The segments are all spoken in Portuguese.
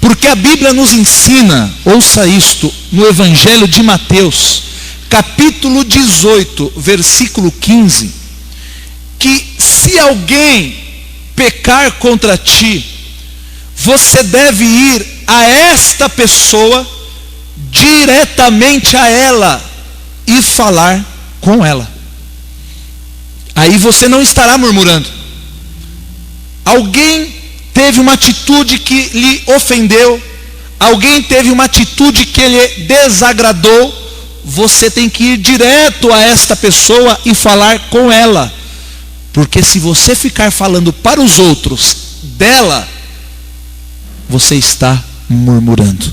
Porque a Bíblia nos ensina, ouça isto, no Evangelho de Mateus, capítulo 18, versículo 15, que se alguém pecar contra ti, você deve ir a esta pessoa, diretamente a ela, e falar com ela. Aí você não estará murmurando. Alguém teve uma atitude que lhe ofendeu, alguém teve uma atitude que lhe desagradou, você tem que ir direto a esta pessoa e falar com ela. Porque se você ficar falando para os outros dela, você está murmurando.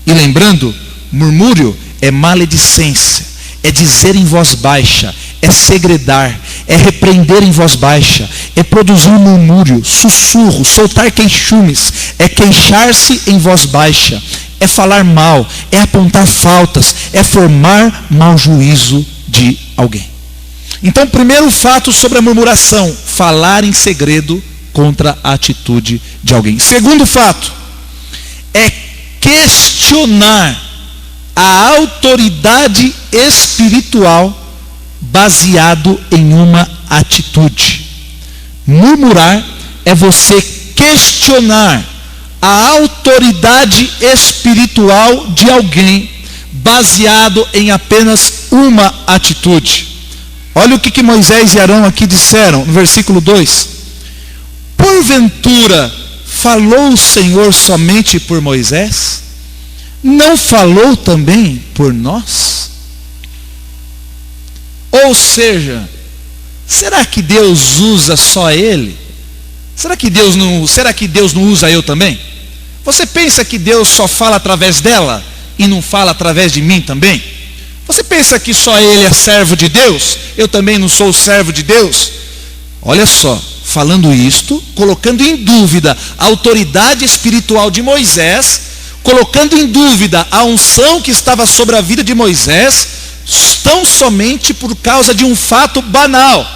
E lembrando, murmúrio é maledicência, é dizer em voz baixa, é segredar, é repreender em voz baixa, é produzir murmúrio, sussurro, soltar queixumes, é queixar-se em voz baixa, é falar mal, é apontar faltas, é formar mau juízo de alguém. Então, primeiro fato sobre a murmuração, falar em segredo contra a atitude de alguém. Segundo fato, é questionar a autoridade espiritual baseado em uma atitude. Murmurar é você questionar a autoridade espiritual de alguém baseado em apenas uma atitude. Olha o que Moisés e Arão aqui disseram no versículo 2. Porventura falou o Senhor somente por Moisés? Não falou também por nós? Ou seja, será que Deus usa só ele? Será que Deus não usa eu também? Você pensa que Deus só fala através dela e não fala através de mim também? Você pensa que só ele é servo de Deus? Eu também não sou servo de Deus? Olha só, falando isto, colocando em dúvida a autoridade espiritual de Moisés, colocando em dúvida a unção que estava sobre a vida de Moisés, tão somente por causa de um fato banal,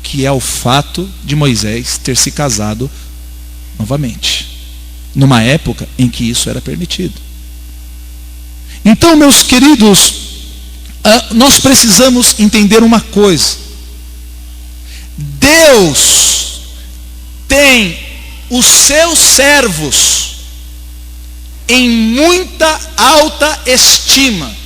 que é o fato de Moisés ter se casado novamente, numa época em que isso era permitido. Então, meus queridos, nós precisamos entender uma coisa. Deus tem os seus servos em muita alta estima.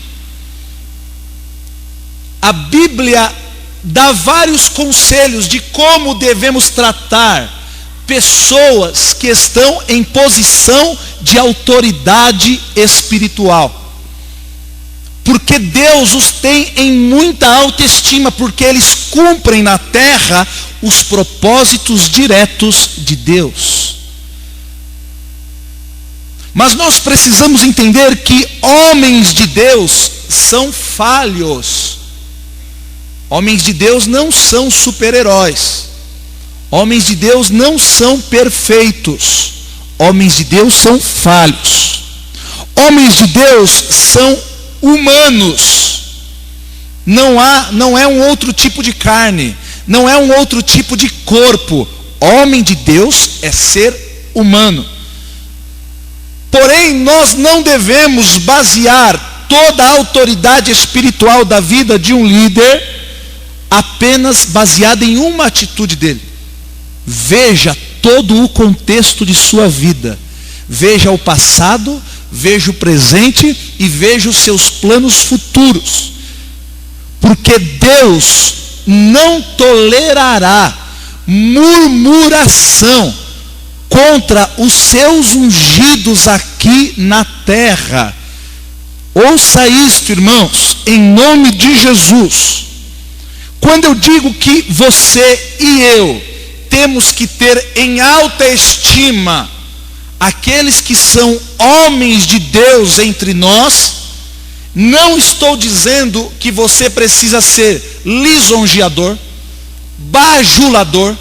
A Bíblia dá vários conselhos de como devemos tratar pessoas que estão em posição de autoridade espiritual. Porque Deus os tem em muita autoestima, porque eles cumprem na terra os propósitos diretos de Deus. Mas nós precisamos entender que homens de Deus são falhos. Homens de Deus não são super-heróis. Homens de Deus não são perfeitos. Homens de Deus são falhos. Homens de Deus são humanos. Não é um outro tipo de carne, não é um outro tipo de corpo. Homem de Deus é ser humano. Porém, nós não devemos basear toda a autoridade espiritual da vida de um líder apenas baseada em uma atitude dele. Veja todo o contexto de sua vida. Veja o passado, veja o presente e veja os seus planos futuros. Porque Deus não tolerará murmuração contra os seus ungidos aqui na terra. Ouça isto, irmãos, em nome de Jesus. Quando eu digo que você e eu temos que ter em alta estima aqueles que são homens de Deus entre nós, não estou dizendo que você precisa ser lisonjeador, bajulador,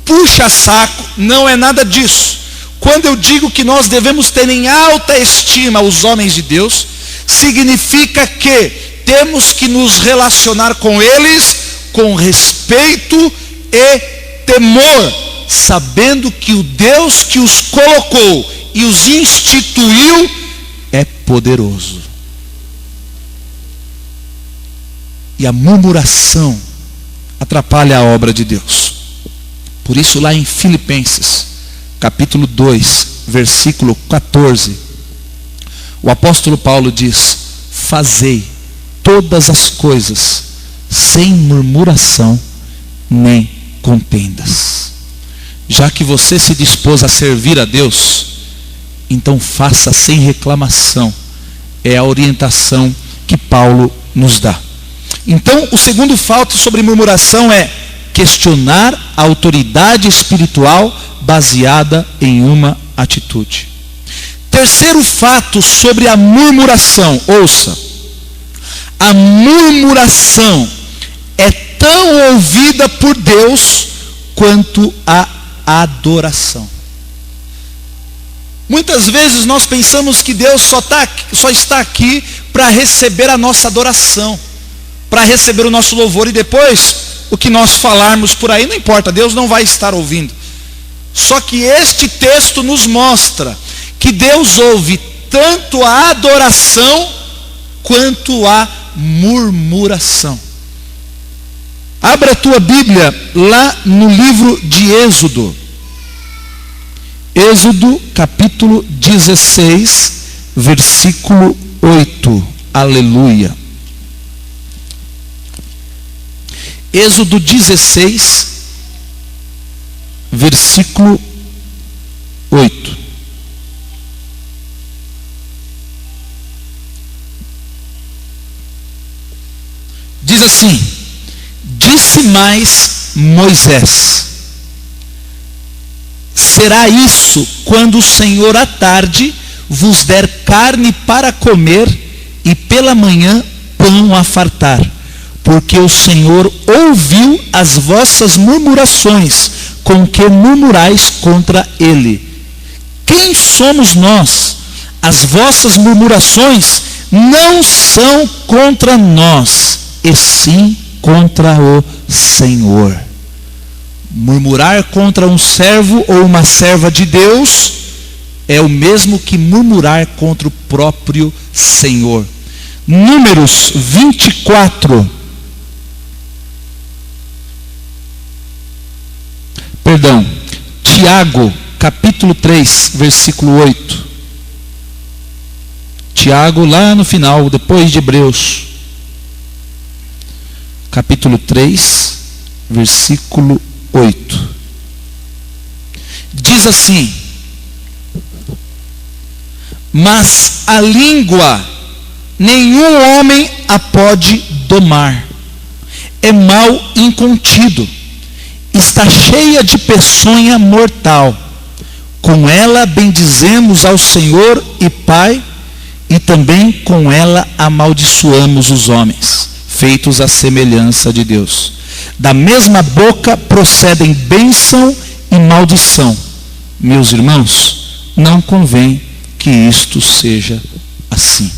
puxa-saco, não é nada disso. Quando eu digo que nós devemos ter em alta estima os homens de Deus, significa que temos que nos relacionar com eles com respeito e temor, sabendo que o Deus que os colocou e os instituiu é poderoso. E a murmuração atrapalha a obra de Deus. Por isso lá em Filipenses, capítulo 2, versículo 14, o apóstolo Paulo diz: fazei todas as coisas sem murmuração nem contendas. Já que você se dispôs a servir a Deus, então faça sem reclamação. É a orientação que Paulo nos dá. Então, o segundo fato sobre murmuração é questionar a autoridade espiritual baseada em uma atitude. Terceiro fato sobre a murmuração, ouça: a murmuração é tão ouvida por Deus quanto a adoração. Muitas vezes nós pensamos que Deus só está aqui para receber a nossa adoração, para receber o nosso louvor, e depois o que nós falarmos por aí não importa, Deus não vai estar ouvindo. Só que este texto nos mostra que Deus ouve tanto a adoração quanto a murmuração. Abra a tua Bíblia lá no livro de Êxodo. Êxodo capítulo 16, versículo 8. Aleluia. Êxodo 16, versículo 8. Diz assim: disse mais Moisés: será isso quando o Senhor à tarde vos der carne para comer e pela manhã pão a fartar, porque o Senhor ouviu as vossas murmurações com que murmurais contra ele. Quem somos nós? As vossas murmurações não são contra nós, e sim contra o Senhor. Murmurar contra um servo ou uma serva de Deus é o mesmo que murmurar contra o próprio Senhor. Números 24. Perdão. Tiago, capítulo 3, versículo 8. Tiago, lá no final, depois de Hebreus. Capítulo 3, versículo 8. Diz assim: mas a língua nenhum homem a pode domar, é mal incontido, está cheia de peçonha mortal. Com ela bendizemos ao Senhor e Pai, e também com ela amaldiçoamos os homens, feitos à semelhança de Deus. Da mesma boca procedem bênção e maldição. Meus irmãos, não convém que isto seja assim.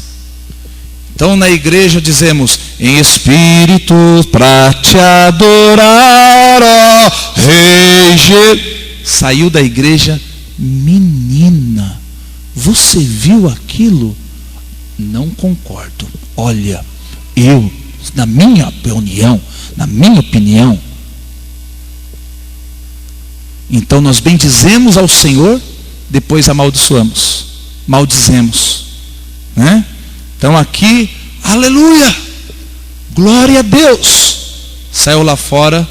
Então na igreja dizemos: em espírito para te adorar, ó Rei. Saiu da igreja: menina, você viu aquilo? Não concordo. Olha, na minha opinião. Então nós bendizemos ao Senhor, depois amaldiçoamos, maldizemos, né? Então aqui, aleluia, glória a Deus. Saiu lá fora,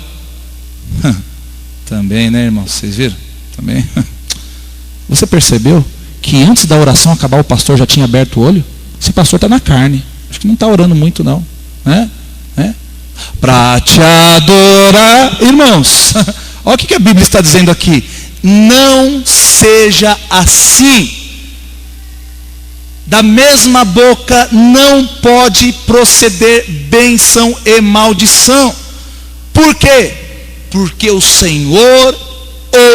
também, né, irmão? Vocês viram? Também. Você percebeu que antes da oração acabar o pastor já tinha aberto o olho? Esse pastor está na carne, acho que não está orando muito não, né? Para te adorar, irmãos. Olha o que a Bíblia está dizendo aqui: não seja assim. Da mesma boca não pode proceder bênção e maldição. Por quê? Porque o Senhor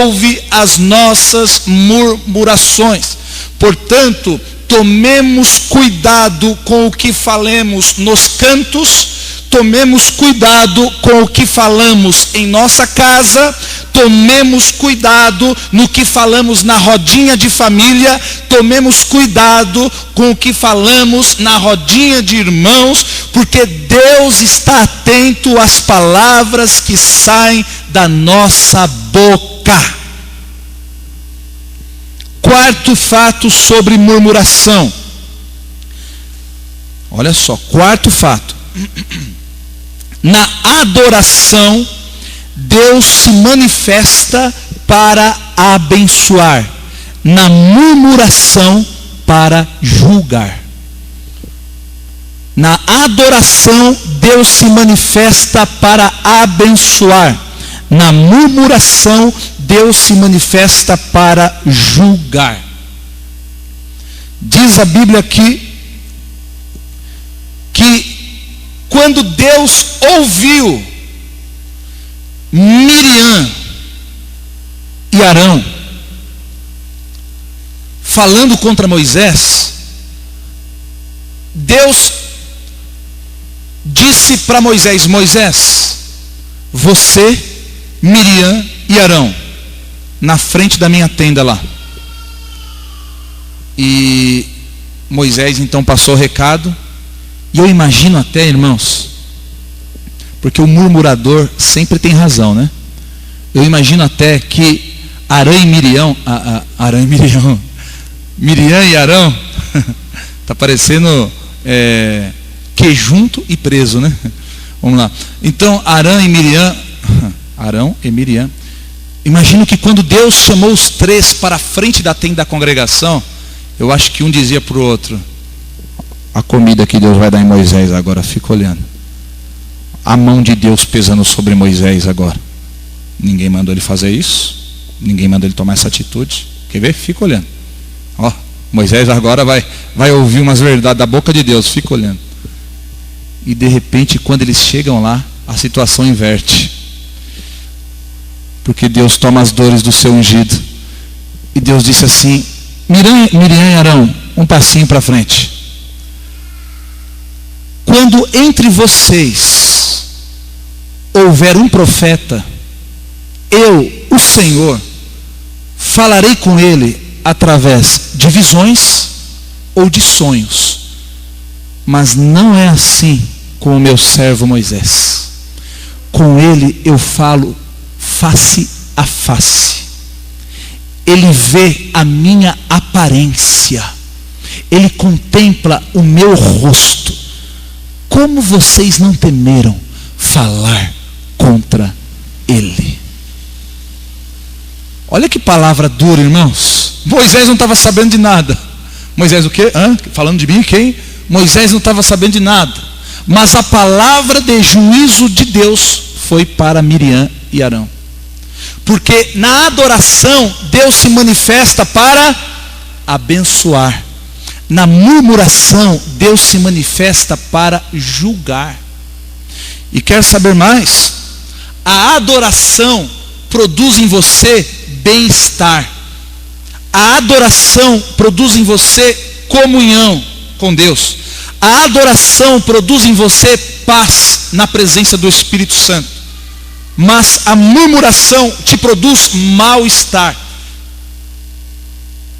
ouve as nossas murmurações. Portanto, tomemos cuidado com o que falemos nos cantos, tomemos cuidado com o que falamos em nossa casa, tomemos cuidado no que falamos na rodinha de família, tomemos cuidado com o que falamos na rodinha de irmãos, porque Deus está atento às palavras que saem da nossa boca. Quarto fato sobre murmuração. Olha só, quarto fato. Na adoração, Deus se manifesta para abençoar. Na murmuração, para julgar. Na adoração, Deus se manifesta para abençoar. Na murmuração, Deus se manifesta para julgar. Diz a Bíblia aqui que quando Deus ouviu Miriam e Arão falando contra Moisés, Deus disse para Moisés: Moisés, você, Miriam e Arão, na frente da minha tenda lá. E Moisés então passou o recado. E eu imagino até, irmãos, porque o murmurador sempre tem razão, né? Eu imagino até que Arão e Miriam, Miriam e Arão, tá parecendo quejunto e preso, né? Vamos lá. Então, Arão e Miriam, imagino que quando Deus chamou os três para a frente da tenda da congregação, eu acho que um dizia para o outro: a comida que Deus vai dar em Moisés agora, fica olhando. A mão de Deus pesando sobre Moisés agora. Ninguém mandou ele fazer isso. Ninguém mandou ele tomar essa atitude. Quer ver? Fica olhando. Ó, Moisés agora vai ouvir umas verdades da boca de Deus. Fica olhando. E de repente, quando eles chegam lá, a situação inverte. Porque Deus toma as dores do seu ungido. E Deus disse assim: Miriam e Arão, um passinho para frente. Quando entre vocês houver um profeta, eu, o Senhor, falarei com ele através de visões ou de sonhos. Mas não é assim com o meu servo Moisés. Com ele eu falo face a face. Ele vê a minha aparência. Ele contempla o meu rosto. Como vocês não temeram falar contra ele? Olha que palavra dura, irmãos. Moisés não estava sabendo de nada. Moisés o quê? Falando de mim, quem? Moisés não estava sabendo de nada. Mas a palavra de juízo de Deus foi para Miriam e Arão. Porque na adoração, Deus se manifesta para abençoar. Na murmuração, Deus se manifesta para julgar. E quer saber mais? A adoração produz em você bem-estar. A adoração produz em você comunhão com Deus. A adoração produz em você paz na presença do Espírito Santo. Mas a murmuração te produz mal-estar.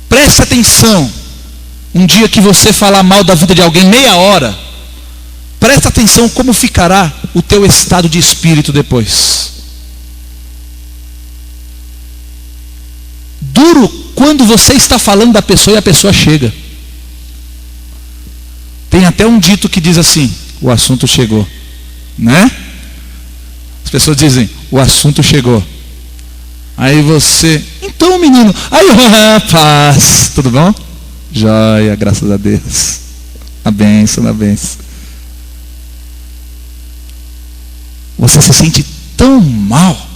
Preste atenção. Um dia que você falar mal da vida de alguém, meia hora, presta atenção como ficará o teu estado de espírito depois. Duro quando você está falando da pessoa e a pessoa chega. Tem até um dito que diz assim: o assunto chegou, né? As pessoas dizem: o assunto chegou. Aí você: então, menino, aí, rapaz, tudo bom? Joia, graças a Deus. Na bênção, na bênção. Você se sente tão mal